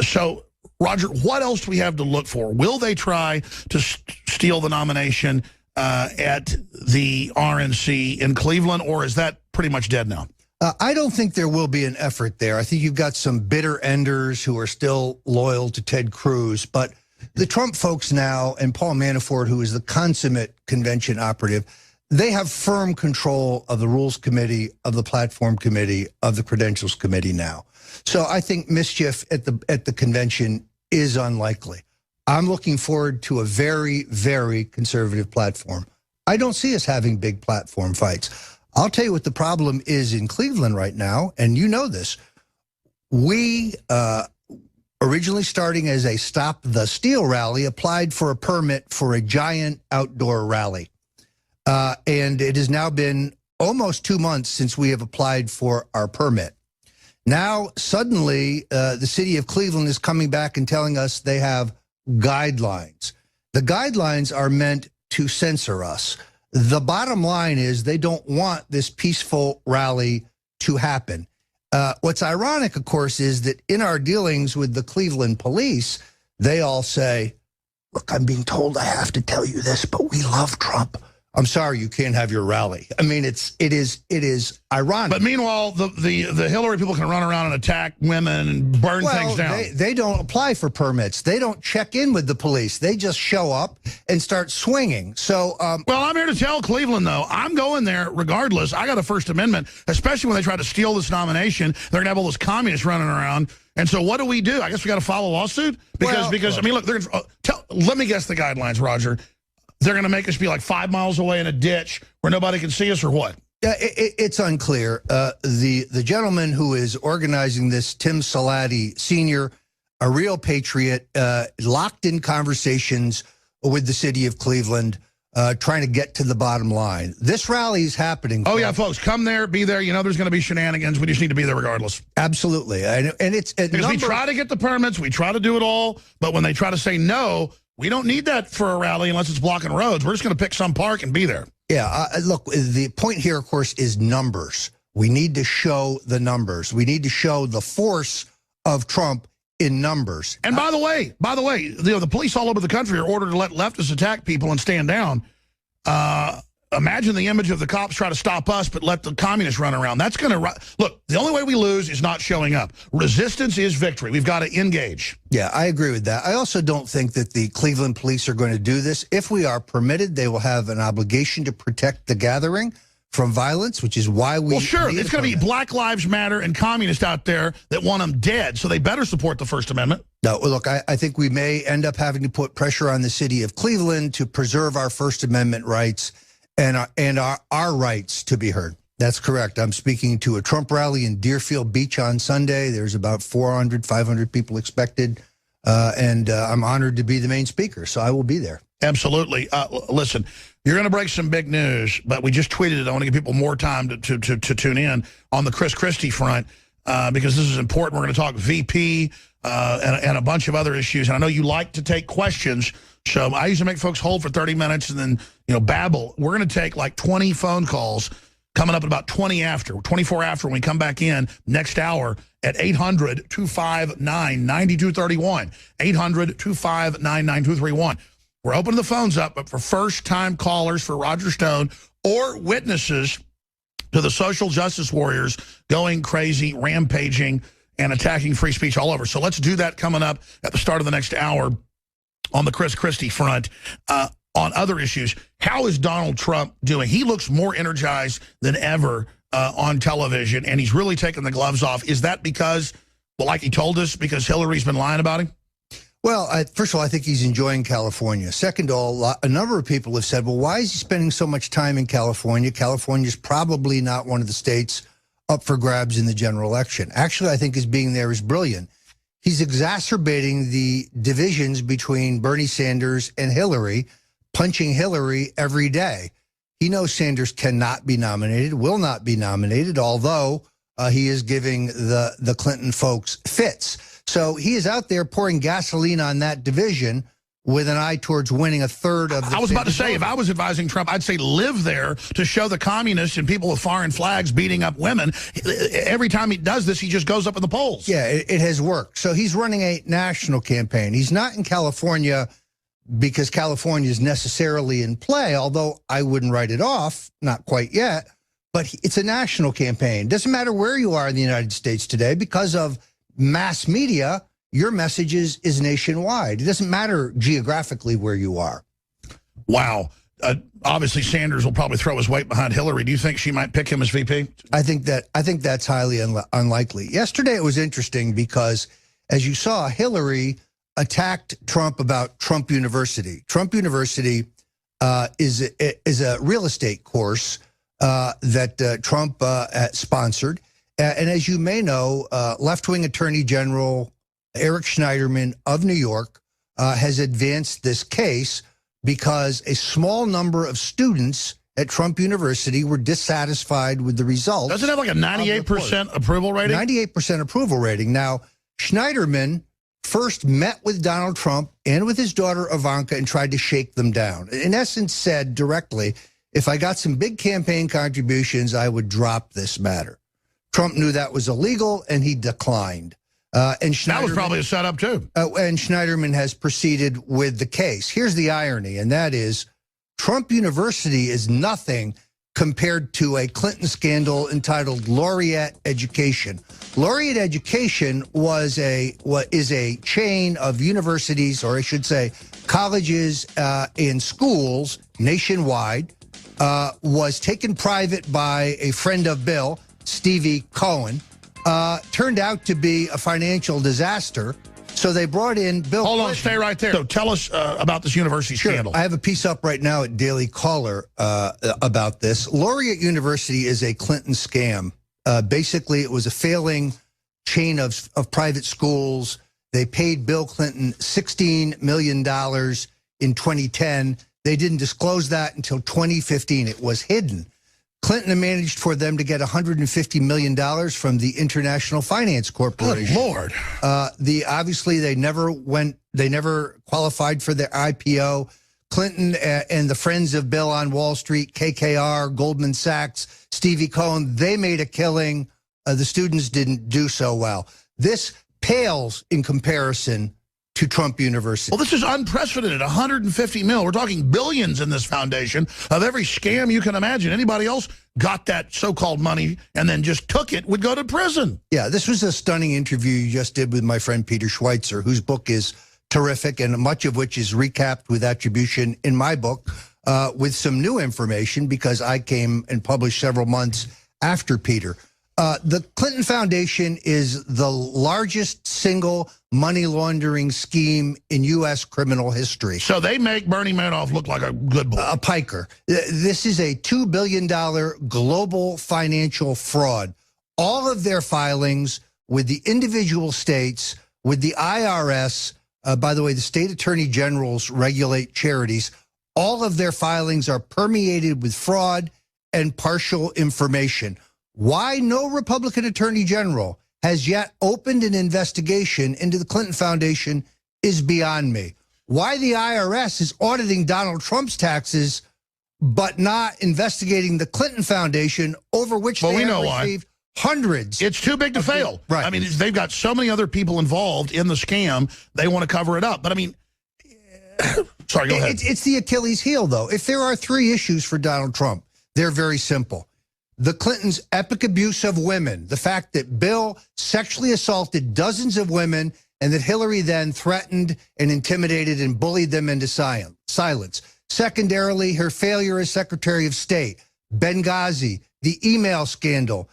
So, Roger, what else do we have to look for? Will they try to steal the nomination at the RNC in Cleveland, or is that pretty much dead now? I don't think there will be an effort there. I think you've got some bitter enders who are still loyal to Ted Cruz, but the Trump folks now, and Paul Manafort, who is the consummate convention operative, they have firm control of the Rules Committee, of the Platform Committee, of the Credentials Committee now. So I think mischief at the convention is unlikely. I'm looking forward to a very, very conservative platform. I don't see us having big platform fights. I'll tell you what the problem is in Cleveland right now, and you know this. We, originally starting as a Stop the Steal rally, applied for a permit for a giant outdoor rally. And it has now been almost 2 months since we have applied for our permit. Now, suddenly, the city of Cleveland is coming back and telling us they have guidelines. The guidelines are meant to censor us. The bottom line is they don't want this peaceful rally to happen. What's ironic, of course, is that in our dealings with the Cleveland police, they all say, look, I'm being told I have to tell you this, but we love Trump. I'm sorry, you can't have your rally. I mean, it is ironic. But meanwhile, the Hillary people can run around and attack women and burn things down. They don't apply for permits. They don't check in with the police. They just show up and start swinging. So, well, I'm here to tell Cleveland, though, I'm going there regardless. I got a First Amendment, especially when they try to steal this nomination. They're going to have all those communists running around. And so what do? I guess we got to file a lawsuit? Because I mean, look, let me guess the guidelines, Roger. They're going to make us be like 5 miles away in a ditch where nobody can see us, or what? It's unclear. The gentleman who is organizing this, Tim Salati Sr., a real patriot, locked in conversations with the city of Cleveland, trying to get to the bottom line. This rally is happening. Oh, yeah, folks, come there, be there. You know there's going to be shenanigans. We just need to be there regardless. Absolutely. And it's because we try to get the permits. We try to do it all. But when they try to say no, we don't need that for a rally unless it's blocking roads. We're just going to pick some park and be there. Yeah, look, the point here, of course, is numbers. We need to show the numbers. We need to show the force of Trump in numbers. And by the way, the police all over the country are ordered to let leftists attack people and stand down. Imagine the image of the cops try to stop us, but let the communists run around. That's going to look. The only way we lose is not showing up. Resistance is victory. We've got to engage. Yeah, I agree with that. I also don't think that the Cleveland police are going to do this. If we are permitted, they will have an obligation to protect the gathering from violence, which is why we. Well, sure, it's going to be Black Lives Matter and communists out there that want them dead, so they better support the First Amendment. No, look, I think we may end up having to put pressure on the city of Cleveland to preserve our First Amendment rights and our rights to be heard. That's correct. I'm speaking to a Trump rally in Deerfield Beach on Sunday. There's about 400, 500 people expected, and I'm honored to be the main speaker, so I will be there. Absolutely. Listen, you're going to break some big news, but we just tweeted it. I want to give people more time to tune in on the Chris Christie front because this is important. We're going to talk VP and a bunch of other issues, and I know you like to take questions. So I usually make folks hold for 30 minutes and then, babble. We're going to take like 20 phone calls coming up at about 24 after when we come back in next hour at 800-259-9231. 800-259-9231. We're opening the phones up, but for first-time callers for Roger Stone or witnesses to the social justice warriors going crazy, rampaging, and attacking free speech all over. So let's do that coming up at the start of the next hour on the Chris Christie front. On other issues, how is Donald Trump doing? He looks more energized than ever on television, and he's really taken the gloves off. Is that because, well, like he told us, because Hillary's been lying about him? Well, first of all, I think he's enjoying California. Second of all, a number of people have said, well, why is he spending so much time in California? California's probably not one of the states up for grabs in the general election. Actually, I think his being there is brilliant. He's exacerbating the divisions between Bernie Sanders and Hillary, punching Hillary every day. He knows Sanders cannot be nominated, will not be nominated, although he is giving the Clinton folks fits. So he is out there pouring gasoline on that division with an eye towards winning a third of the I was about to say, vote. if I was advising Trump, I'd say live there to show the communists and people with foreign flags beating up women. Every time he does this, he just goes up in the polls. Yeah, it has worked. So he's running a national campaign. He's not in California because California is necessarily in play, although I wouldn't write it off, not quite yet. But it's a national campaign. Doesn't matter where you are in the United States today, because of mass media, your message is nationwide. It doesn't matter geographically where you are. Wow. Obviously, Sanders will probably throw his weight behind Hillary. Do you think she might pick him as VP? I think that's highly unlikely. Yesterday it was interesting because, as you saw, Hillary attacked Trump about Trump University. Trump University is a real estate course that Trump sponsored. And as you may know, left-wing Attorney General Eric Schneiderman of New York has advanced this case because a small number of students at Trump University were dissatisfied with the results. Doesn't it have like a 98% approval rating? 98% approval rating. Now, Schneiderman first met with Donald Trump and with his daughter Ivanka and tried to shake them down. In essence, said directly, if I got some big campaign contributions, I would drop this matter. Trump knew that was illegal, and he declined. And that was probably a setup, too. And Schneiderman has proceeded with the case. Here's the irony, and that is Trump University is nothing compared to a Clinton scandal entitled Laureate Education. Laureate Education is a chain of universities, or I should say colleges and schools nationwide, was taken private by a friend of Bill, Stevie Cohen. Turned out to be a financial disaster. So they brought in Bill Hold Clinton. on, stay right there. So tell us about this university scandal. I have a piece up right now at Daily Caller about this. Laureate University is a Clinton scam. Basically, it was a failing chain of private schools. They paid Bill Clinton $16 million in 2010. They didn't disclose that until 2015. It was hidden. Clinton managed for them to get $150 million from the International Finance Corporation. Good Lord. Obviously they never qualified for their IPO. Clinton and the friends of Bill on Wall Street, KKR, Goldman Sachs, Stevie Cohen, they made a killing. The students didn't do so well. This pales in comparison to Trump University. Well, this is unprecedented, 150 mil. We're talking billions in this foundation of every scam you can imagine. Anybody else got that so-called money and then just took it would go to prison. Yeah, this was a stunning interview you just did with my friend Peter Schweitzer, whose book is terrific and much of which is recapped with attribution in my book with some new information because I came and published several months after Peter. The Clinton Foundation is the largest single money laundering scheme in U.S. criminal history. So they make Bernie Madoff look like a good boy. A piker. This is a $2 billion global financial fraud. All of their filings with the individual states, with the IRS, by the way, the state attorney generals regulate charities. All of their filings are permeated with fraud and partial information. Why no Republican attorney general has yet opened an investigation into the Clinton Foundation is beyond me. Why the IRS is auditing Donald Trump's taxes but not investigating the Clinton Foundation, over which they have received hundreds. It's too big to fail. Right. I mean, they've got so many other people involved in the scam, they want to cover it up. But I mean, sorry, go ahead. It's the Achilles heel, though. If there are three issues for Donald Trump, they're very simple. The Clintons' epic abuse of women, the fact that Bill sexually assaulted dozens of women and that Hillary then threatened and intimidated and bullied them into silence. Secondarily, her failure as Secretary of State, Benghazi, the email scandal,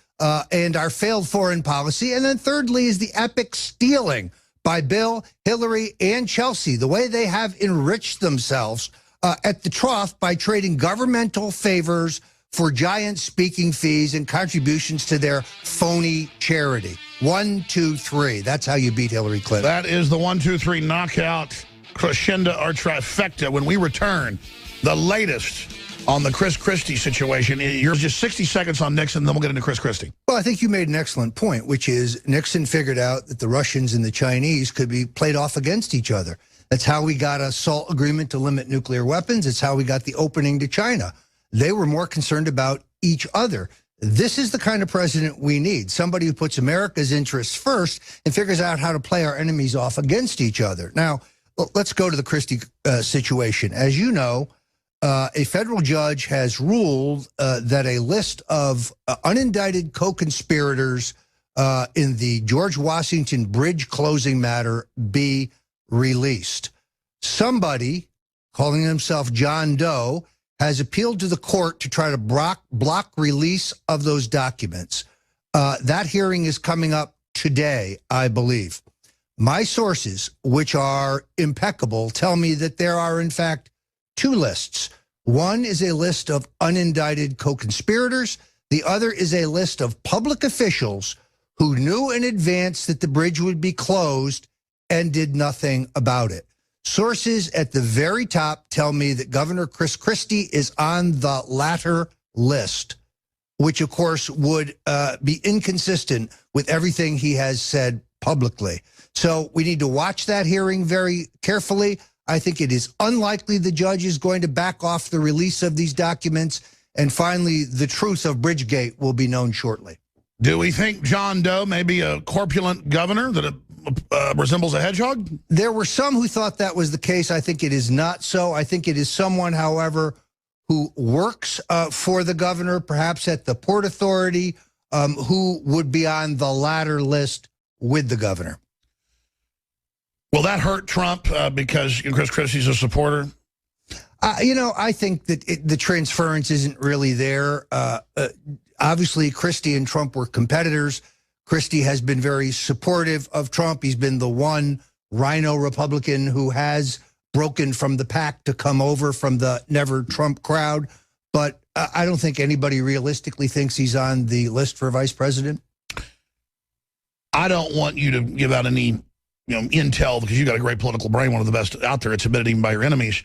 and our failed foreign policy. And then thirdly is the epic stealing by Bill, Hillary, and Chelsea, the way they have enriched themselves at the trough by trading governmental favors for giant speaking fees and contributions to their phony charity. 1, 2, 3. That's how you beat Hillary Clinton. That is the 1, 2, 3 knockout crescendo or trifecta. When we return, the latest on the Chris Christie situation. You're just 60 seconds on Nixon, then we'll get into Chris Christie. Well, I think you made an excellent point, which is Nixon figured out that the Russians and the Chinese could be played off against each other. That's how we got a SALT agreement to limit nuclear weapons. It's how we got the opening to China. They were more concerned about each other. This is the kind of president we need, somebody who puts America's interests first and figures out how to play our enemies off against each other. Now, let's go to the Christie situation. As you know, a federal judge has ruled that a list of unindicted co-conspirators in the George Washington Bridge closing matter be released. Somebody, calling himself John Doe, has appealed to the court to try to block release of those documents. That hearing is coming up today, I believe. My sources, which are impeccable, tell me that there are, in fact, two lists. One is a list of unindicted co-conspirators. The other is a list of public officials who knew in advance that the bridge would be closed and did nothing about it. Sources at the very top tell me that Governor Chris Christie is on the latter list, which, of course, would be inconsistent with everything he has said publicly. So we need to watch that hearing very carefully. I think it is unlikely the judge is going to back off the release of these documents. And finally, the truth of Bridgegate will be known shortly. Do we think John Doe may be a corpulent governor that resembles a hedgehog? There were some who thought that was the case. I think it is not so. I think it is someone, however, who works for the governor, perhaps at the Port Authority, who would be on the latter list with the governor. Will that hurt Trump because Chris Christie's a supporter? I think that the transference isn't really there. Obviously, Christie and Trump were competitors. Christie has been very supportive of Trump. He's been the one rhino Republican who has broken from the pack to come over from the never Trump crowd. But I don't think anybody realistically thinks he's on the list for vice president. I don't want you to give out any intel, because you've got a great political brain, one of the best out there. It's admitted even by your enemies,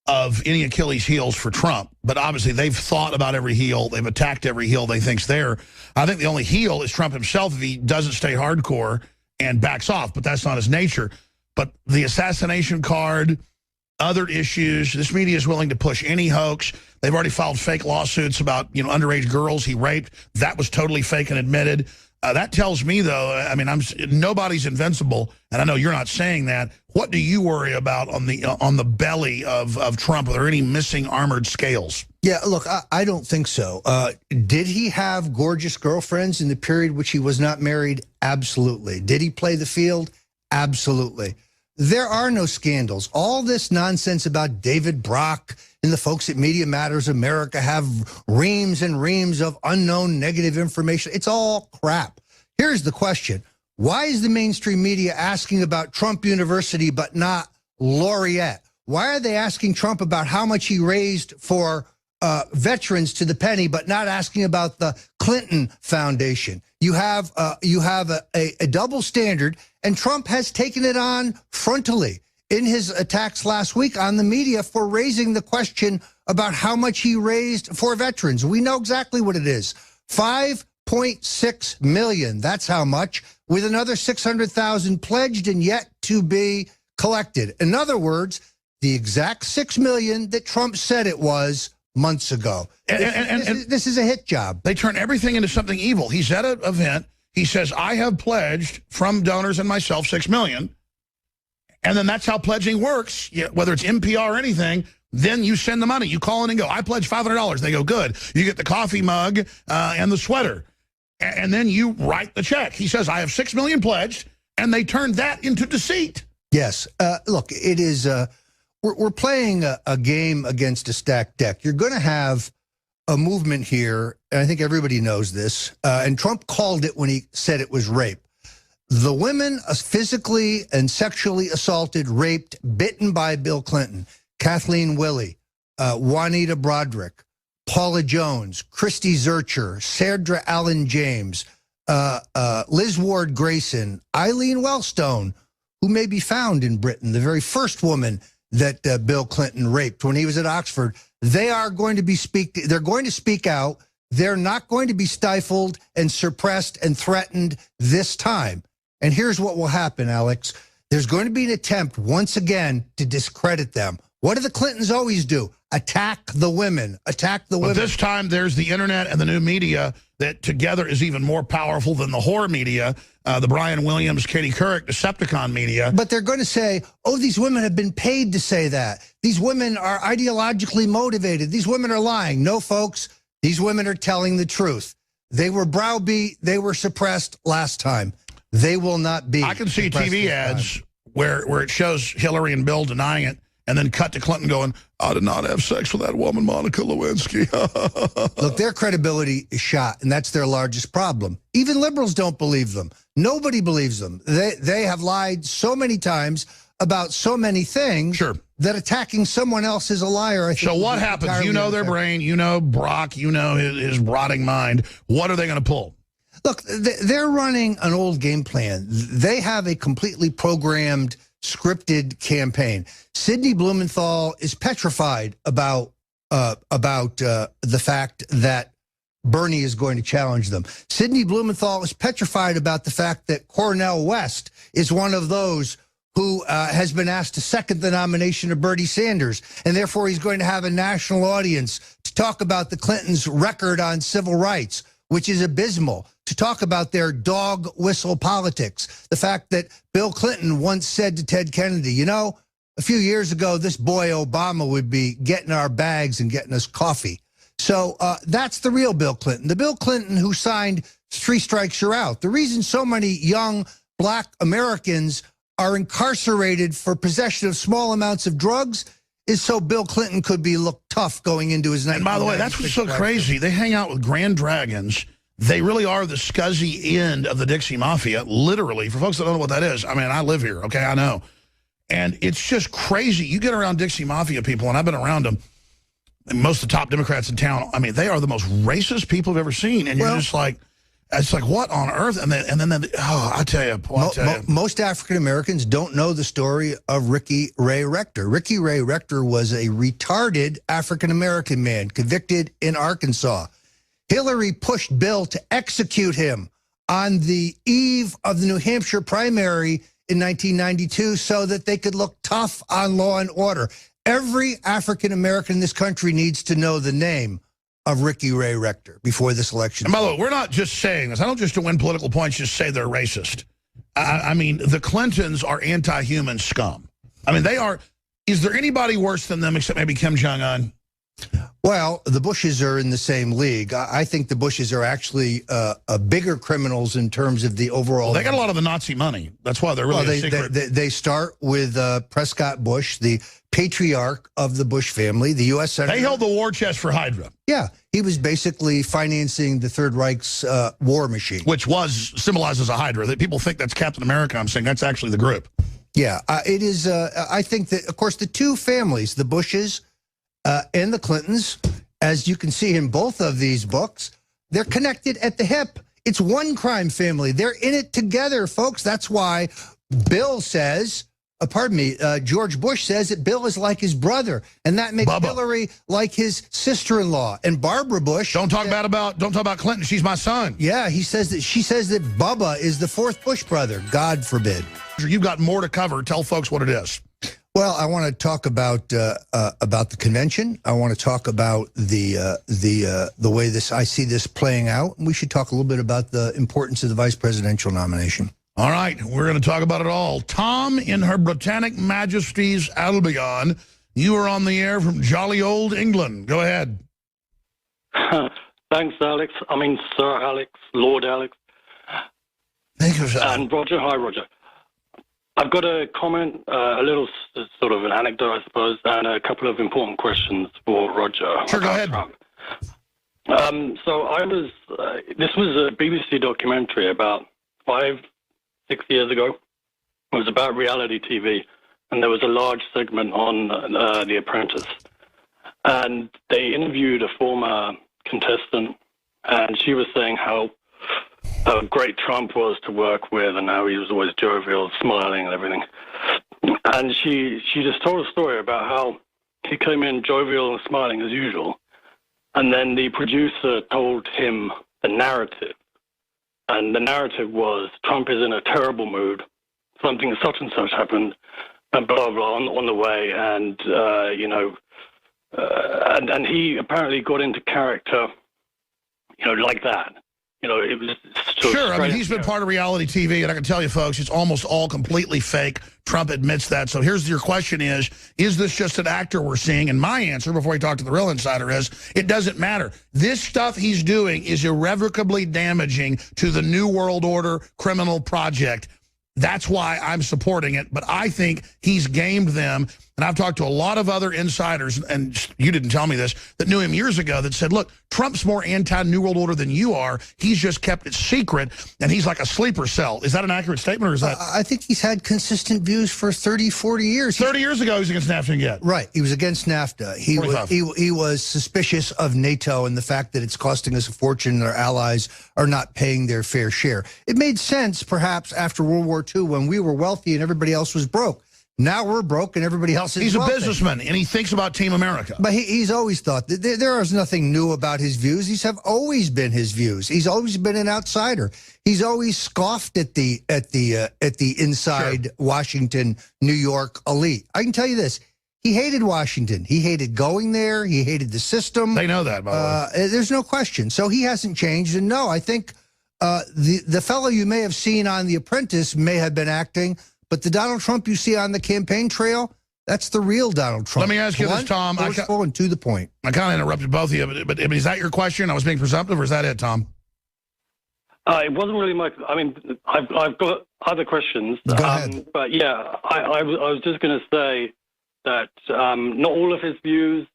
of any Achilles heels for Trump. But obviously they've thought about every heel. They've attacked every heel they think's there. I think the only heel is Trump himself if he doesn't stay hardcore and backs off, but that's not his nature. But the assassination card, other issues, this media is willing to push any hoax. They've already filed fake lawsuits about underage girls he raped. That was totally fake and admitted. That tells me, though, I mean, nobody's invincible, and I know you're not saying that. What do you worry about on the belly of Trump? Are there any missing armored scales? Yeah, look, I don't think so. Did he have gorgeous girlfriends in the period which he was not married? Absolutely. Did he play the field? Absolutely. There are no scandals. All this nonsense about David Brock and the folks at Media Matters America have reams and reams of unknown negative information. It's all crap. Here's the question. Why is the mainstream media asking about Trump University but not Laureate? Why are they asking Trump about how much he raised for veterans to the penny but not asking about the Clinton Foundation? You have a double standard, and Trump has taken it on frontally in his attacks last week on the media for raising the question about how much he raised for veterans. We know exactly what it is. $5.6 million. That's how much, with another 600,000 pledged and yet to be collected. In other words, the exact $6 million that Trump said it was months ago. And this is a hit job. They turn everything into something evil. He's at an event. He says, I have pledged from donors and myself $6 million. And then that's how pledging works. Whether it's NPR or anything, then you send the money. You call in and go, I pledge $500. They go, good. You get the coffee mug and the sweater. And then you write the check. He says, I have $6 million pledged. And they turned that into deceit. Yes. Look, it is... We're playing a game against a stacked deck. You're going to have a movement here, and I think everybody knows this, and Trump called it when he said it was rape. The women physically and sexually assaulted, raped, bitten by Bill Clinton, Kathleen Willey, Juanita Broderick, Paula Jones, Christy Zurcher, Sandra Allen James, Liz Ward Grayson, Eileen Wellstone, who may be found in Britain, the very first woman that Bill Clinton raped when he was at Oxford. They are going to be they're going to speak out. They're not going to be stifled and suppressed and threatened this time. And here's what will happen, Alex. There's going to be an attempt once again to discredit them. What do the Clintons always do? Attack the women. Attack the women. But this time there's the internet and the new media that together is even more powerful than the horror media, the Brian Williams, Katie Couric, Decepticon media. But they're going to say, oh, these women have been paid to say that. These women are ideologically motivated. These women are lying. No, folks, these women are telling the truth. They were browbeat. They were suppressed last time. They will not be. I can see TV ads where it shows Hillary and Bill denying it, and then cut to Clinton going, I did not have sex with that woman, Monica Lewinsky. Look, their credibility is shot, and that's their largest problem. Even liberals don't believe them. Nobody believes them. They have lied so many times about so many things that attacking someone else is a liar. I think so what happens? You know their brain. You know Brock. You know his rotting mind. What are they going to pull? Look, they're running an old game plan. They have a completely programmed, scripted campaign. Sidney Blumenthal is petrified about the fact that Bernie is going to challenge them. Sidney Blumenthal is petrified about the fact that Cornel West is one of those who has been asked to second the nomination of Bernie Sanders, and therefore he's going to have a national audience to talk about the Clintons' record on civil rights, which is abysmal, to talk about their dog whistle politics. The fact that Bill Clinton once said to Ted Kennedy, you know, a few years ago, this boy Obama would be getting our bags and getting us coffee. So that's the real Bill Clinton, the Bill Clinton who signed 3 strikes you're out. The reason so many young black Americans are incarcerated for possession of small amounts of drugs is so Bill Clinton could be looked tough going into his 1996 And by the way, that's what's so crazy. They hang out with Grand Dragons. They really are the scuzzy end of the Dixie Mafia, literally. For folks that don't know what that is, I mean, I live here, okay, I know. And it's just crazy. You get around Dixie Mafia people, and I've been around them, and most of the top Democrats in town, I mean, they are the most racist people I've ever seen. And you're just like, it's like, what on earth? And then I tell you. Most African Americans don't know the story of Ricky Ray Rector. Ricky Ray Rector was a retarded African American man convicted in Arkansas. Hillary pushed Bill to execute him on the eve of the New Hampshire primary in 1992 so that they could look tough on law and order. Every African American in this country needs to know the name of Ricky Ray Rector before this election. And by the way, we're not just saying this. I don't just to win political points just say they're racist. I mean, the Clintons are anti-human scum. I mean, they are. Is there anybody worse than them except maybe Kim Jong-un? Well, the Bushes are in the same league. I think the Bushes are actually bigger criminals in terms of the overall. Well, they got a lot of the Nazi money. That's why they're really secret. They start with Prescott Bush, the patriarch of the Bush family, the U.S. Senator. They held the war chest for Hydra. Yeah, he was basically financing the Third Reich's war machine. Which symbolizes a Hydra. That people think that's Captain America. I'm saying that's actually the group. Yeah, it is. I think that, of course, the two families, the Bushes and the Clintons, as you can see in both of these books, they're connected at the hip. It's one crime family. They're in it together, folks. That's why Bill says, George Bush says that Bill is like his brother, and that makes Hillary like his sister-in-law. And Barbara Bush. Don't talk about Clinton. She's my son. Yeah, she says that Bubba is the fourth Bush brother. God forbid. You've got more to cover. Tell folks what it is. Well, I want to talk about the convention. I want to talk about the way I see this playing out. We should talk a little bit about the importance of the vice presidential nomination. All right, we're going to talk about it all. Tom, in Her Britannic Majesty's Albion, you are on the air from jolly old England. Go ahead. Thanks, Alex. I mean, Sir Alex, Lord Alex. Thank you, sir. And Roger. Hi, Roger. I've got a comment, a little sort of an anecdote, I suppose, and a couple of important questions for Roger. Sure, go ahead. Trump. So this was a BBC documentary about 5-6 years ago. It was about reality TV, and there was a large segment on The Apprentice. And they interviewed a former contestant, and she was saying how great Trump was to work with, and how he was always jovial, smiling and everything. And she just told a story about how he came in jovial and smiling as usual, and then the producer told him the narrative. And the narrative was Trump is in a terrible mood. something such and such happened, and blah blah on the way, and and he apparently got into character, like that. It was sure. I mean, he's been part of reality TV, and I can tell you, folks, it's almost all completely fake. Trump admits that. So here's your question: is this just an actor we're seeing? And my answer, before we talk to the real insider, is it doesn't matter. This stuff he's doing is irrevocably damaging to the New World Order criminal project. That's why I'm supporting it. But I think he's gamed them. And I've talked to a lot of other insiders, and you didn't tell me this, that knew him years ago that said, look, Trump's more anti-New World Order than you are. He's just kept it secret, and he's like a sleeper cell. Is that an accurate statement, or is that... I think he's had consistent views for 30, 40 years. 30 years ago, he was against NAFTA again. Right. He was against NAFTA. He was suspicious of NATO and the fact that it's costing us a fortune and our allies are not paying their fair share. It made sense, perhaps, after World War II when we were wealthy and everybody else was broke. Now we're broke and everybody else is He's wealthy. A businessman, and he thinks about Team America. But he's always thought that there is nothing new about his views. These have always been his views. He's always been an outsider. He's always scoffed at the inside Washington, New York elite. I can tell you this. He hated Washington. He hated going there. He hated the system. They know that, by the way. There's no question. So he hasn't changed. And no, I think the fellow you may have seen on The Apprentice may have been acting, but the Donald Trump you see on the campaign trail, that's the real Donald Trump. Let me ask you this, Tom. Forceful and to the point. I kind of interrupted both of you, but is that your question? I was being presumptive, or is that it, Tom? It wasn't really my... I mean, I've got other questions. Go ahead. But yeah, I was just going to say that not all of his views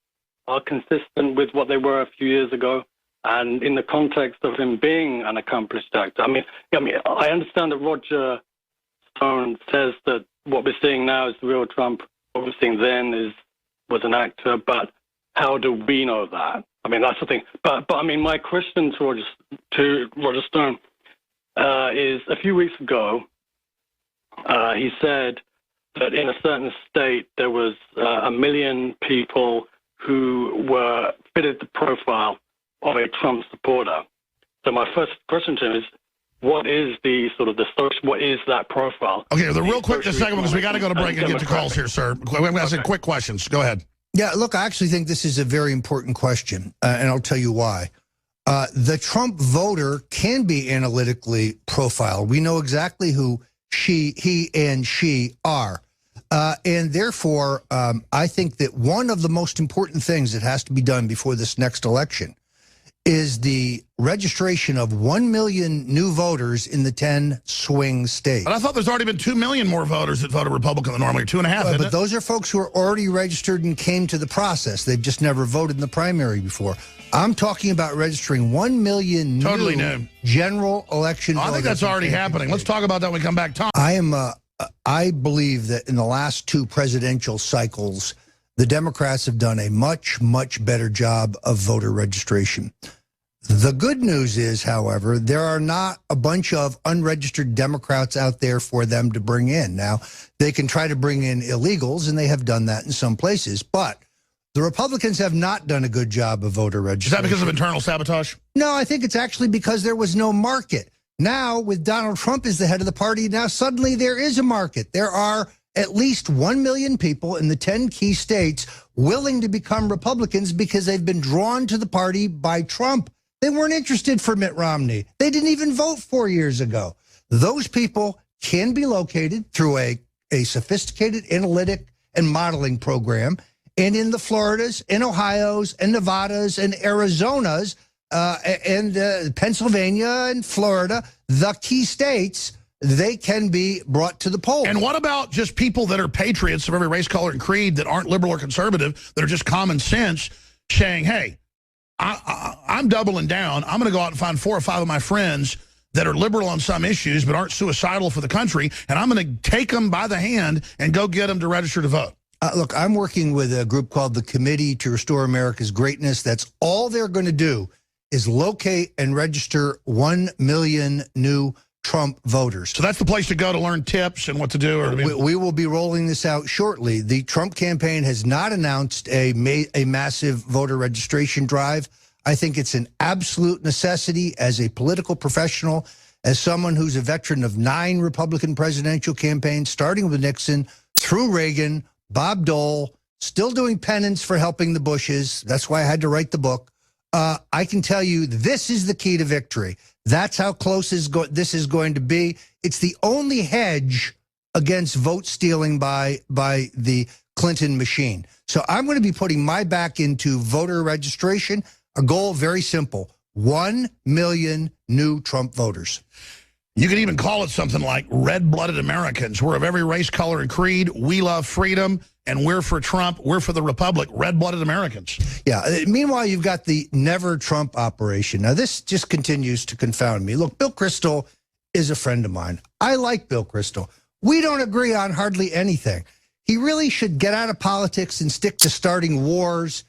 are consistent with what they were a few years ago. And in the context of him being an accomplished actor, I mean, I understand that Roger Stone says that what we're seeing now is the real Trump. What we're seeing then was an actor. But how do we know that? I mean, that's the thing. But I mean, my question to Roger Stone is: a few weeks ago, he said that in a certain state there was 1 million people who were fitted the profile of a Trump supporter. So my first question to him is, what is what is that profile? Okay, the real quick, just a second, because we got to go to break and get to calls here, sir. We're going to ask quick questions. Go ahead. Yeah, look, I actually think this is a very important question, and I'll tell you why. The Trump voter can be analytically profiled. We know exactly who he and she are. And therefore, I think that one of the most important things that has to be done before this next election is the registration of 1 million new voters in the 10 swing states. But I thought there's already been 2 million more voters that voted Republican than normally, 2.5. But those are folks who are already registered and came to the process. They've just never voted in the primary before. I'm talking about registering 1 million new general election voters. I think that's already happening. Let's talk about that when we come back. Tom. I believe that in the last 2 presidential cycles, the Democrats have done a much, much better job of voter registration. The good news is, however, there are not a bunch of unregistered Democrats out there for them to bring in. Now, they can try to bring in illegals, and they have done that in some places, but the Republicans have not done a good job of voter registration. Is that because of internal sabotage? No, I think it's actually because there was no market. Now, with Donald Trump as the head of the party, now suddenly there is a market. There are at least 1 million people in the 10 key states willing to become Republicans because they've been drawn to the party by Trump. They weren't interested for Mitt Romney. They didn't even vote 4 years ago. Those people can be located through a sophisticated analytic and modeling program. And in the Floridas, and Ohio's, and Nevadas, and Arizona's, and Pennsylvania and Florida, the key states, they can be brought to the polls. And what about just people that are patriots of every race, color, and creed that aren't liberal or conservative, that are just common sense, saying, hey, I'm doubling down. I'm going to go out and find 4 or 5 of my friends that are liberal on some issues but aren't suicidal for the country, and I'm going to take them by the hand and go get them to register to vote. Look, I'm working with a group called the Committee to Restore America's Greatness. That's all they're going to do is locate and register 1 million new Trump voters. So that's the place to go to learn tips and what to do? Or we will be rolling this out shortly. The Trump campaign has not announced a massive voter registration drive. I think it's an absolute necessity as a political professional, as someone who's a veteran of 9 Republican presidential campaigns, starting with Nixon, through Reagan, Bob Dole, still doing penance for helping the Bushes. That's why I had to write the book. I can tell you this is the key to victory. That's how close this is going to be. It's the only hedge against vote stealing by the Clinton machine. So I'm going to be putting my back into voter registration. A goal very simple: 1 million new Trump voters. You could even call it something like red-blooded Americans. We're of every race, color, and creed. We love freedom, and we're for Trump. We're for the Republic. Red-blooded Americans. Yeah. Meanwhile, you've got the Never Trump operation. Now, this just continues to confound me. Look, Bill Kristol is a friend of mine. I like Bill Kristol. We don't agree on hardly anything. He really should get out of politics and stick to starting wars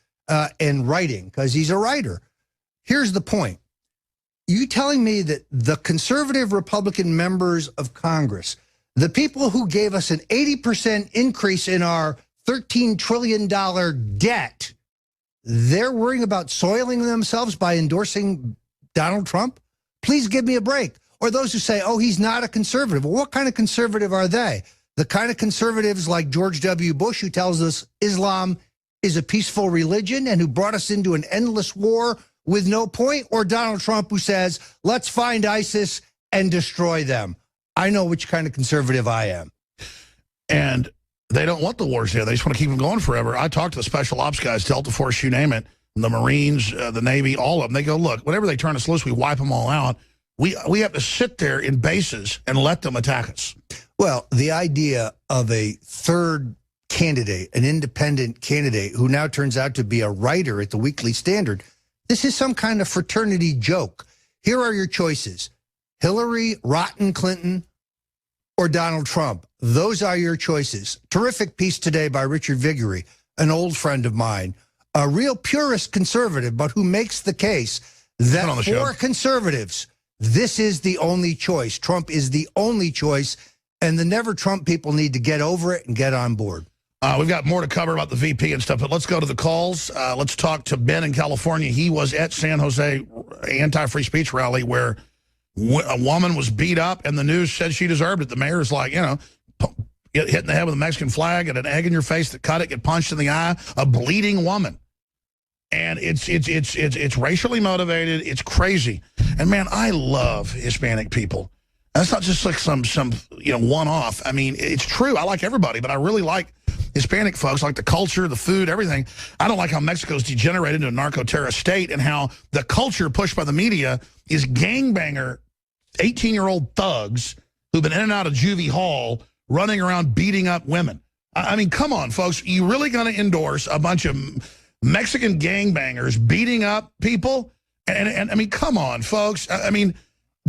and writing, because he's a writer. Here's the point. You telling me that the conservative Republican members of Congress, the people who gave us an 80% increase in our $13 trillion debt, they're worrying about soiling themselves by endorsing Donald Trump? Please give me a break. Or those who say, oh, he's not a conservative. Well, what kind of conservative are they? The kind of conservatives like George W. Bush, who tells us Islam is a peaceful religion and who brought us into an endless war with no point? Or Donald Trump, who says, let's find ISIS and destroy them? I know which kind of conservative I am. And they don't want the wars there. They just want to keep them going forever. I talked to the special ops guys, Delta Force, you name it, the Marines, the Navy, all of them. They go, look, whenever they turn us loose, we wipe them all out. We have to sit there in bases and let them attack us. Well, the idea of a third candidate, an independent candidate, who now turns out to be a writer at the Weekly Standard, this is some kind of fraternity joke. Here are your choices: Hillary, rotten Clinton, or Donald Trump. Those are your choices. Terrific piece today by Richard Viguerie, an old friend of mine, a real purist conservative, but who makes the case that for conservatives, this is the only choice. Trump is the only choice, and the Never Trump people need to get over it and get on board. We've got more to cover about the VP and stuff, but let's go to the calls. Let's talk to Ben in California. He was at San Jose anti-free speech rally where a woman was beat up, and the news said she deserved it. The mayor's like, you know, get hit in the head with a Mexican flag and an egg in your face that cut it, get punched in the eye, a bleeding woman. And it's racially motivated. It's crazy. And man, I love Hispanic people. That's not just like some one-off. I mean, it's true. I like everybody, but I really like Hispanic folks, like the culture, the food, everything. I don't like how Mexico's degenerated into a narco-terrorist state and how the culture pushed by the media is gangbanger, 18-year-old thugs who've been in and out of juvie hall running around beating up women. I mean, come on, folks. You really going to endorse a bunch of Mexican gangbangers beating up people? And I mean, come on, folks. I mean,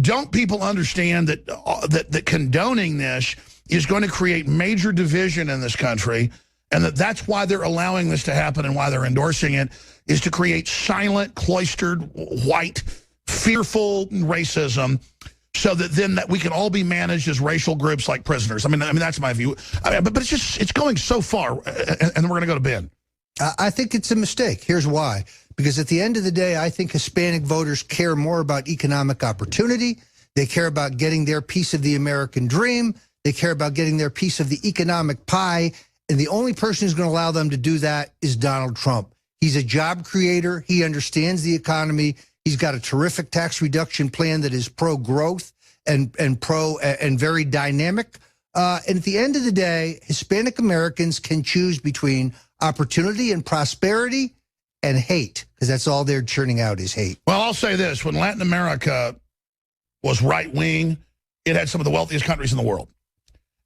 don't people understand that condoning this is going to create major division in this country, and that's why they're allowing this to happen and why they're endorsing it, is to create silent, cloistered, white, fearful racism, so that then we can all be managed as racial groups like prisoners. I mean that's my view. But it's going so far, and we're going to go to Ben. I think it's a mistake. Here's why. Because at the end of the day, I think Hispanic voters care more about economic opportunity. They care about getting their piece of the American dream. They care about getting their piece of the economic pie. And the only person who's going to allow them to do that is Donald Trump. He's a job creator. He understands the economy. He's got a terrific tax reduction plan that is pro-growth and very dynamic. And at the end of the day, Hispanic Americans can choose between opportunity and prosperity and hate, because that's all they're churning out is hate. Well, I'll say this. When Latin America was right-wing, it had some of the wealthiest countries in the world.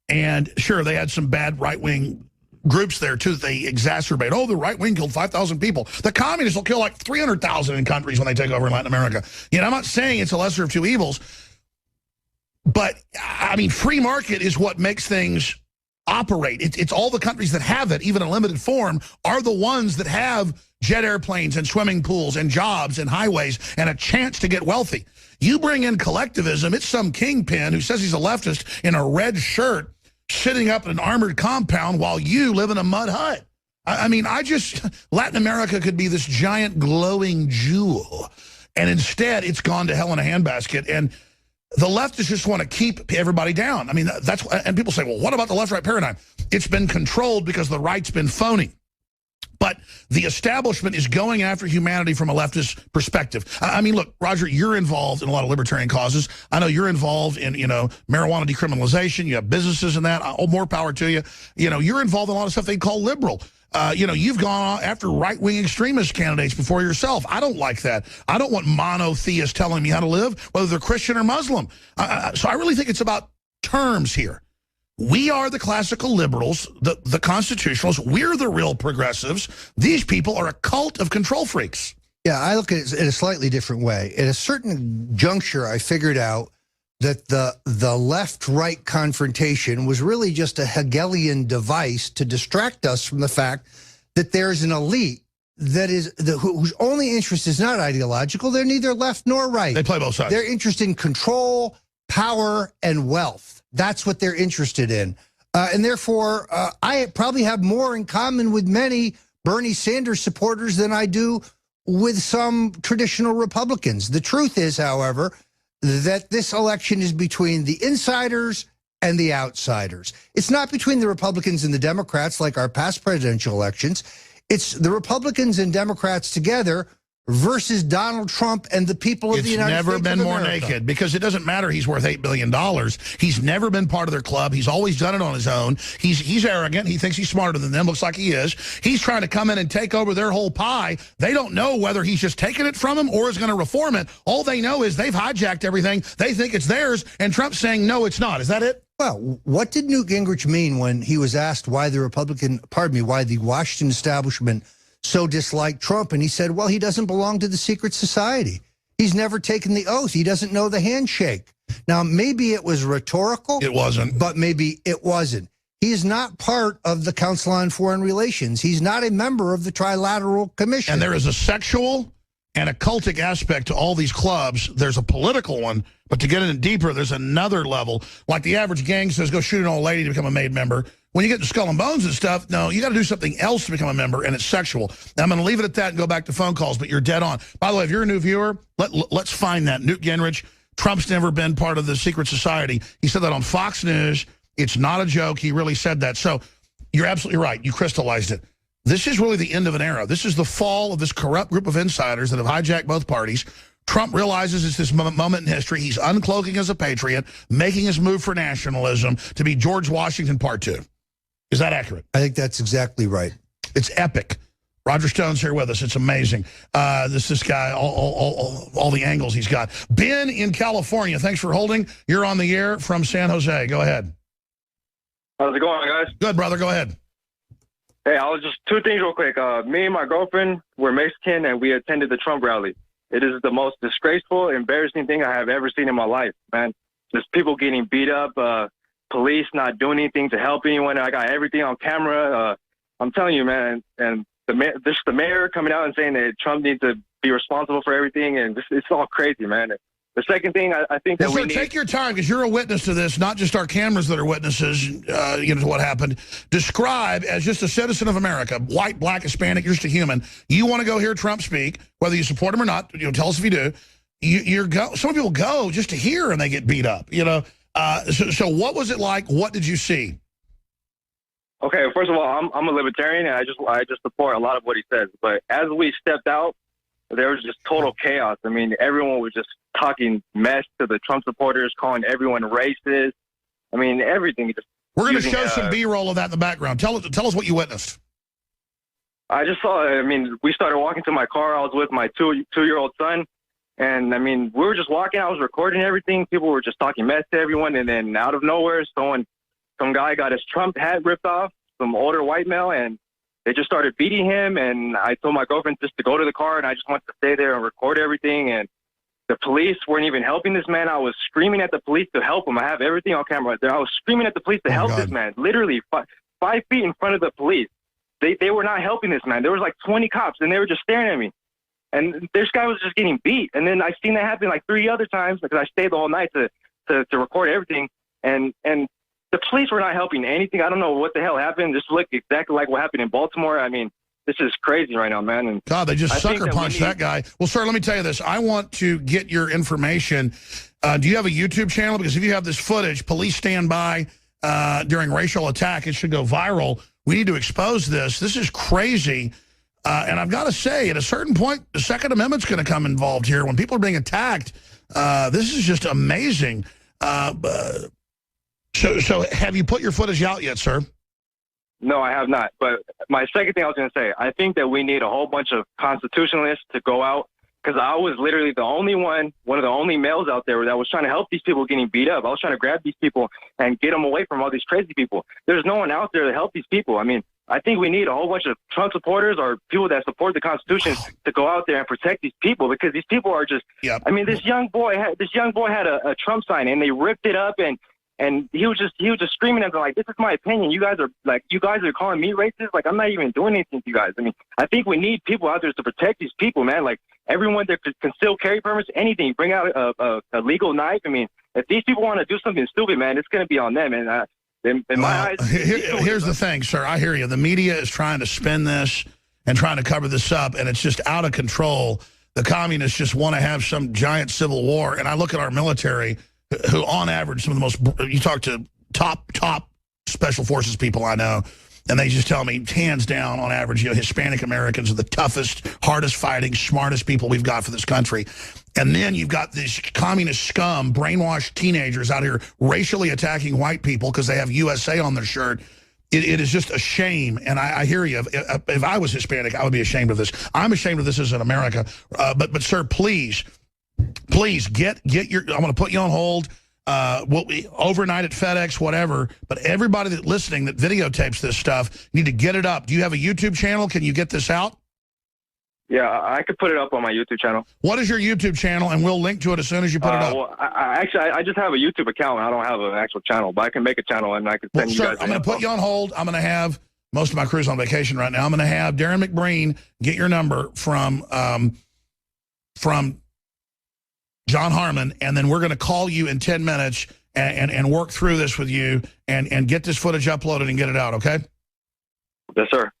And sure, they had some bad right-wing groups there, too, that they exacerbate. Oh, the right-wing killed 5,000 people. The communists will kill like 300,000 in countries when they take over in Latin America. You know, I'm not saying it's a lesser of two evils, but, I mean, free market is what makes things operate. It's all the countries that have it, even in limited form, are the ones that have jet airplanes and swimming pools and jobs and highways and a chance to get wealthy. You bring in collectivism, it's some kingpin who says he's a leftist in a red shirt sitting up in an armored compound while you live in a mud hut. I mean, Latin America could be this giant glowing jewel, and instead it's gone to hell in a handbasket. And The leftists just want to keep everybody down. I mean, and people say, well, what about the left-right paradigm? It's been controlled because the right's been phony. But the establishment is going after humanity from a leftist perspective. I mean, look, Roger, you're involved in a lot of libertarian causes. I know you're involved in, marijuana decriminalization. You have businesses in that. More power to you. You're involved in a lot of stuff they call liberal. You've gone after right-wing extremist candidates before yourself. I don't like that. I don't want monotheists telling me how to live, whether they're Christian or Muslim. So I really think it's about terms here. We are the classical liberals, the constitutionalists. We're the real progressives. These people are a cult of control freaks. Yeah, I look at it in a slightly different way. At a certain juncture, I figured out that the left-right confrontation was really just a Hegelian device to distract us from the fact that there's an elite whose only interest is not ideological. They're neither left nor right. They play both sides. They're interested in control, power, and wealth. That's what they're interested in. And therefore, I probably have more in common with many Bernie Sanders supporters than I do with some traditional Republicans. The truth is, however, that this election is between the insiders and the outsiders. It's not between the Republicans and the Democrats like our past presidential elections. It's the Republicans and Democrats together versus Donald Trump and the people of the United States of America. It's never been more naked, because it doesn't matter he's worth $8 billion. He's never been part of their club. He's always done it on his own. He's arrogant. He thinks he's smarter than them. Looks like he is. He's trying to come in and take over their whole pie. They don't know whether he's just taking it from them or is going to reform it. All they know is they've hijacked everything. They think it's theirs, and Trump's saying, no, it's not. Is that it? Well, what did Newt Gingrich mean when he was asked why the why the Washington establishment so disliked Trump? And he said, well, he doesn't belong to the secret society. He's never taken the oath. He doesn't know the handshake. Now, maybe it was rhetorical. It wasn't. But maybe it wasn't. He is not part of the Council on Foreign Relations. He's not a member of the Trilateral Commission. And there is a sexual and a cultic aspect to all these clubs. There's a political one, but to get in deeper, there's another level. Like the average gang says, go shoot an old lady to become a made member. When you get to Skull and Bones and stuff, no, you got to do something else to become a member, and it's sexual. Now, I'm going to leave it at that and go back to phone calls, but you're dead on. By the way, if you're a new viewer, let's find that. Newt Gingrich, Trump's never been part of the secret society. He said that on Fox News. It's not a joke. He really said that. So you're absolutely right. You crystallized it. This is really the end of an era. This is the fall of this corrupt group of insiders that have hijacked both parties. Trump realizes it's this moment in history. He's uncloaking as a patriot, making his move for nationalism to be George Washington Part 2. Is that accurate? I think that's exactly right. It's epic. Roger Stone's here with us. It's amazing. This guy, all the angles he's got. Ben in California, thanks for holding. You're on the air from San Jose. Go ahead. How's it going, guys? Good, brother. Go ahead. Hey, I was just two things real quick. Me and my girlfriend were Mexican, and we attended the Trump rally. It is the most disgraceful, embarrassing thing I have ever seen in my life, man. There's people getting beat up, police not doing anything to help anyone. I got everything on camera. I'm telling you, man. And the mayor coming out and saying that Trump needs to be responsible for everything, and it's all crazy, man. The second thing, I think that we need... Take your time, because you're a witness to this, not just our cameras that are witnesses, to what happened. Describe, as just a citizen of America, white, black, Hispanic, you're just a human. You want to go hear Trump speak, whether you support him or not. Tell us if you do. Some people go just to hear, and they get beat up. So what was it like? What did you see? Okay, first of all, I'm a libertarian, and I just support a lot of what he says. But as we stepped out, there was just total chaos. I mean, everyone was just talking mess to the Trump supporters, calling everyone racist. I mean, everything. We're going to show some B-roll of that in the background. Tell us what you witnessed. I just saw, we started walking to my car. I was with my two-year-old son. And, we were just walking. I was recording everything. People were just talking mess to everyone. And then out of nowhere, some guy got his Trump hat ripped off, some older white male, and they just started beating him. And I told my girlfriend just to go to the car, and I just wanted to stay there and record everything. And the police weren't even helping this man. I was screaming at the police to help him. I have everything on camera right there. I was screaming at the police to help this man, literally 5 feet in front of the police. They were not helping this man. There was like 20 cops, and they were just staring at me. And this guy was just getting beat. And then I seen that happen like 3 other times because I stayed the whole night to record everything. And the police were not helping anything. I don't know what the hell happened. This looked exactly like what happened in Baltimore. this is crazy right now, man. And God, they just I think sucker punched that guy. Well, sir, let me tell you this. I want to get your information. Do you have a YouTube channel? Because if you have this footage, police stand by during racial attack, it should go viral. We need to expose this. This is crazy. And I've got to say, at a certain point, the Second Amendment's going to come involved here. When people are being attacked, this is just amazing. So have you put your footage out yet, sir? No, I have not. But my second thing I was going to say, I think that we need a whole bunch of constitutionalists to go out, because I was literally the only one of the only males out there that was trying to help these people getting beat up. I was trying to grab these people and get them away from all these crazy people. There's no one out there to help these people. I mean, I think we need a whole bunch of Trump supporters or people that support the Constitution to go out there and protect these people, because these people are just. Yep. I mean, this young boy had a Trump sign, and they ripped it up, and he was just screaming at them like, "This is my opinion. You guys are calling me racist. Like, I'm not even doing anything to you guys." I mean, I think we need people out there to protect these people, man. Like, everyone that can still carry permits, anything, bring out a legal knife. I mean, if these people want to do something stupid, man, it's going to be on them. And in my eyes, here's the thing, sir. I hear you. The media is trying to spin this and trying to cover this up, and it's just out of control. The communists just want to have some giant civil war. And I look at our military, who on average, some of the most, you talk to top special forces people I know, and they just tell me, hands down, on average, Hispanic Americans are the toughest, hardest fighting, smartest people we've got for this country. And then you've got these communist scum, brainwashed teenagers out here racially attacking white people because they have USA on their shirt. It is just a shame, and I hear you. If I was Hispanic, I would be ashamed of this. I'm ashamed of this as in America. But sir, please get your. I'm going to put you on hold. Overnight at FedEx, whatever. But everybody that's listening that videotapes this stuff, need to get it up. Do you have a YouTube channel? Can you get this out? Yeah, I could put it up on my YouTube channel. What is your YouTube channel? And we'll link to it as soon as you put it up. Well, I just have a YouTube account. I don't have an actual channel, but I can make a channel and I can send you guys. I'm going to put you on hold. I'm going to have most of my crew's on vacation right now. I'm going to have Darren McBreen get your number from John Harmon, and then we're going to call you in 10 minutes and work through this with you and get this footage uploaded and get it out, okay? Yes, sir.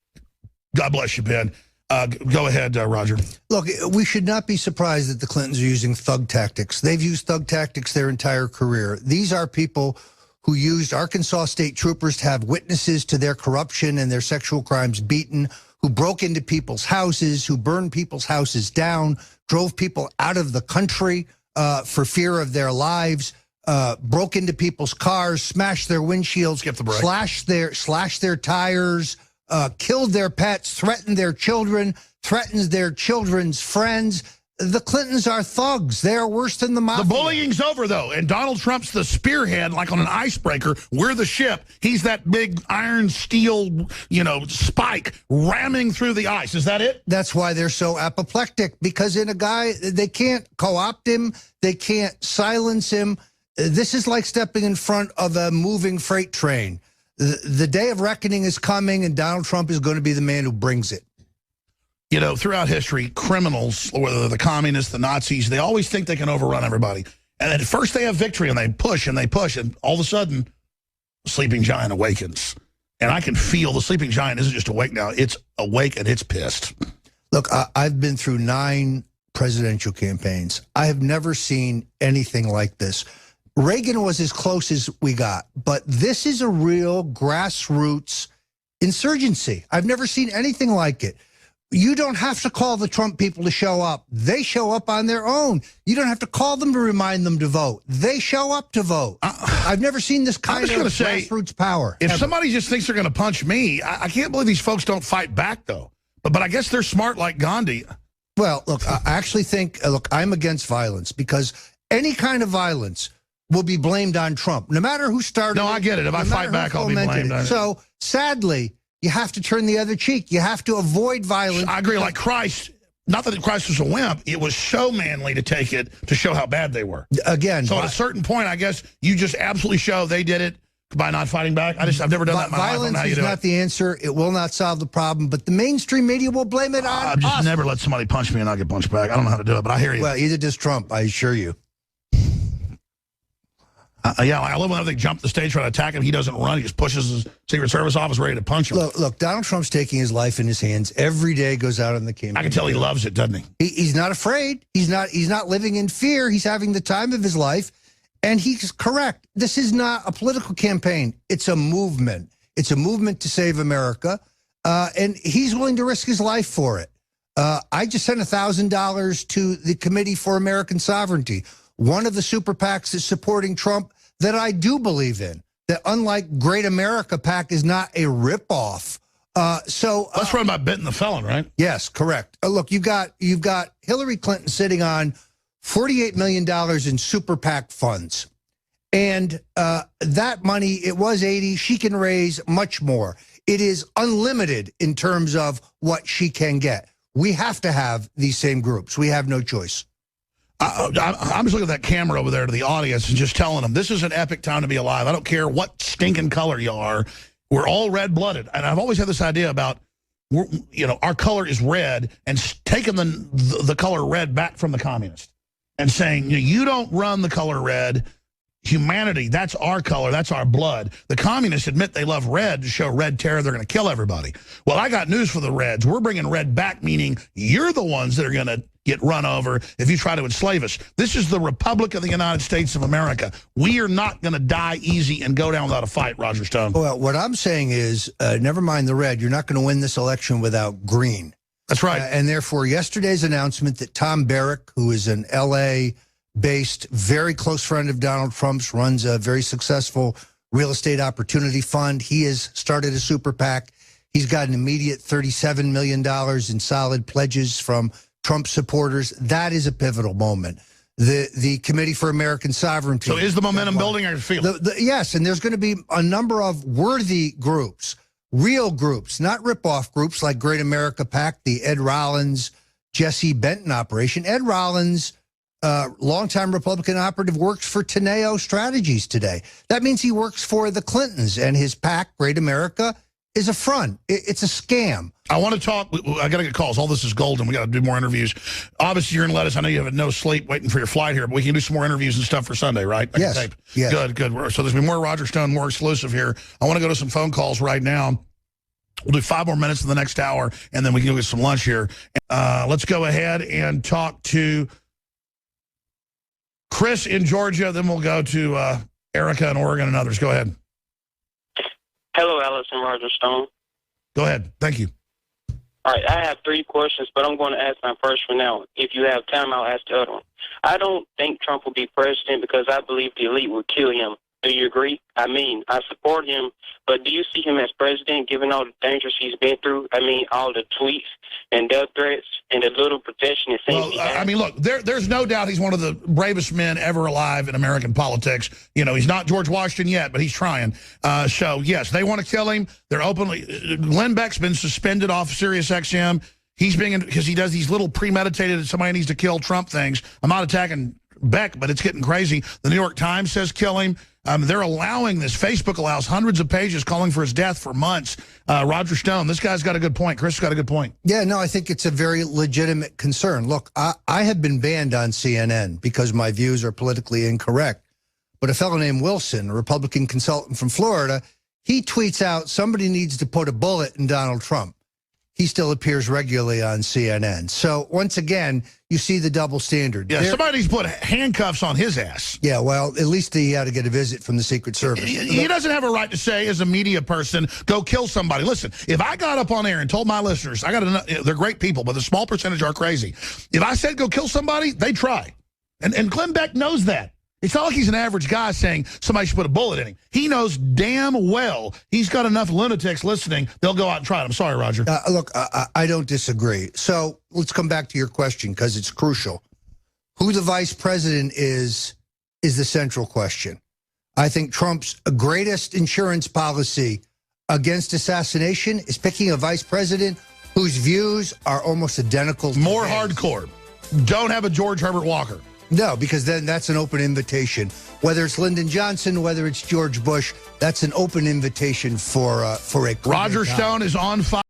God bless you, Ben. Go ahead, Roger. Look, we should not be surprised that the Clintons are using thug tactics. They've used thug tactics their entire career. These are people who used Arkansas state troopers to have witnesses to their corruption and their sexual crimes beaten, who broke into people's houses, who burned people's houses down, drove people out of the country for fear of their lives, broke into people's cars, smashed their windshields, slashed their tires, killed their pets, threatened their children, threatens their children's friends. The Clintons are thugs. They are worse than the mafia. The bullying's over, though, and Donald Trump's the spearhead, like on an icebreaker. We're the ship. He's that big iron steel, spike ramming through the ice. Is that it? That's why they're so apoplectic, because in a guy, they can't co-opt him. They can't silence him. This is like stepping in front of a moving freight train. The day of reckoning is coming, and Donald Trump is going to be the man who brings it. Throughout history, criminals, whether the communists, the Nazis, they always think they can overrun everybody. And at first they have victory, and they push, and all of a sudden, the sleeping giant awakens. And I can feel the sleeping giant isn't just awake now. It's awake, and it's pissed. Look, I've been through 9 presidential campaigns. I have never seen anything like this. Reagan was as close as we got, but this is a real grassroots insurgency. I've never seen anything like it. You don't have to call the Trump people to show up. They show up on their own. You don't have to call them to remind them to vote. They show up to vote. I've never seen this kind of grassroots power. If somebody just thinks they're going to punch me, I can't believe these folks don't fight back, though. But I guess they're smart like Gandhi. Well, look, I actually think, I'm against violence, because any kind of violence will be blamed on Trump, no matter who started it. No, I get it. If I fight back, I'll be blamed on it. So, sadly, you have to turn the other cheek. You have to avoid violence. I agree. Like Christ, not that Christ was a wimp, it was so manly to take it to show how bad they were. Again. So at a certain point, I guess, you just absolutely show they did it by not fighting back. I've never done that in my life. Violence is not the answer. It will not solve the problem, but the mainstream media will blame it on I've just never let somebody punch me and not get punched back. I don't know how to do it, but I hear you. Well, either does Trump, I assure you. Yeah, I love when they jump the stage trying to attack him. He doesn't run. He just pushes his Secret Service office ready to punch him. Look, Donald Trump's taking his life in his hands. Every day goes out on the campaign. I can tell he loves it, doesn't he? He's not afraid. He's not living in fear. He's having the time of his life. And he's correct. This is not a political campaign. It's a movement. It's a movement to save America. And he's willing to risk his life for it. I just sent $1,000 to the Committee for American Sovereignty, one of the super PACs that's supporting Trump that I do believe in, that unlike Great America PAC is not a ripoff. That's run by Benton the Felon, right? Yes, correct. Look, you've got Hillary Clinton sitting on $48 million in super PAC funds. And that money, it was 80. She can raise much more. It is unlimited in terms of what she can get. We have to have these same groups. We have no choice. I'm just looking at that camera over there to the audience and just telling them, this is an epic time to be alive. I don't care what stinking color you are. We're all red-blooded. And I've always had this idea about, our color is red, and taking the color red back from the communists and saying, you don't run the color red. Humanity, that's our color, that's our blood. The communists admit they love red to show red terror, they're going to kill everybody. Well, I got news for the Reds. We're bringing red back, meaning you're the ones that are going to get run over if you try to enslave us. This is the Republic of the United States of America. We are not going to die easy and go down without a fight, Roger Stone. Well, what I'm saying is, never mind the red, you're not going to win this election without green. That's right. And therefore, yesterday's announcement that Tom Barrack, who is an L.A.-based, very close friend of Donald Trump's, runs a very successful real estate opportunity fund. He has started a super PAC. He's got an immediate $37 million in solid pledges from Trump supporters. That is a pivotal moment. The Committee for American Sovereignty. So is the momentum building, or feel? Yes, and there's going to be a number of worthy groups, real groups, not rip-off groups like Great America PAC, the Ed Rollins, Jesse Benton operation. Ed Rollins, longtime Republican operative, works for Teneo Strategies today. That means he works for the Clintons, and his PAC, Great America, is a front. It's a scam. I want to talk. I got to get calls. All this is golden. We got to do more interviews. Obviously, you're going to let us. I know you have no sleep waiting for your flight here, but we can do some more interviews and stuff for Sunday, right? Yes. Yes. Good, good. So there's been more Roger Stone, more exclusive here. I want to go to some phone calls right now. We'll do 5 more minutes in the next hour, and then we can go get some lunch here. Let's go ahead and talk to Chris in Georgia. Then we'll go to Erica in Oregon and others. Go ahead. Hello, Alice and Roger Stone. Go ahead. Thank you. All right, I have 3 questions, but I'm going to ask my first one now. If you have time, I'll ask the other one. I don't think Trump will be president because I believe the elite will kill him. Do you agree? I mean, I support him, but do you see him as president given all the dangers he's been through? I mean, all the tweets and death threats and the little protection it seems he has. I mean, look, there's no doubt he's one of the bravest men ever alive in American politics. You know, he's not George Washington yet, but he's trying. So, yes, they want to kill him. They're openly. Glenn Beck's been suspended off Sirius XM. He's being, because he does these little premeditated, somebody needs to kill Trump things. I'm not attacking Beck, but it's getting crazy. The New York Times says kill him. They're allowing this. Facebook allows hundreds of pages calling for his death for months. Roger Stone, this guy's got a good point. Chris has got a good point. Yeah, no, I think it's a very legitimate concern. Look, I have been banned on CNN because my views are politically incorrect. But a fellow named Wilson, a Republican consultant from Florida, he tweets out, somebody needs to put a bullet in Donald Trump. He still appears regularly on CNN. So, once again, you see the double standard. Yeah, somebody's put handcuffs on his ass. Yeah, well, at least he had to get a visit from the Secret Service. He doesn't have a right to say, as a media person, go kill somebody. Listen, if I got up on air and told my listeners, they're great people, but a small percentage are crazy. If I said go kill somebody, they try. And Glenn Beck knows that. It's not like he's an average guy saying somebody should put a bullet in him. He knows damn well he's got enough lunatics listening, they'll go out and try it. I'm sorry, Roger. Look, I don't disagree. So let's come back to your question because it's crucial. Who the vice president is the central question. I think Trump's greatest insurance policy against assassination is picking a vice president whose views are almost identical to More hardcore. Don't have a George Herbert Walker. No, because then that's an open invitation. Whether it's Lyndon Johnson, whether it's George Bush, that's an open invitation for a Roger Stone is on fire.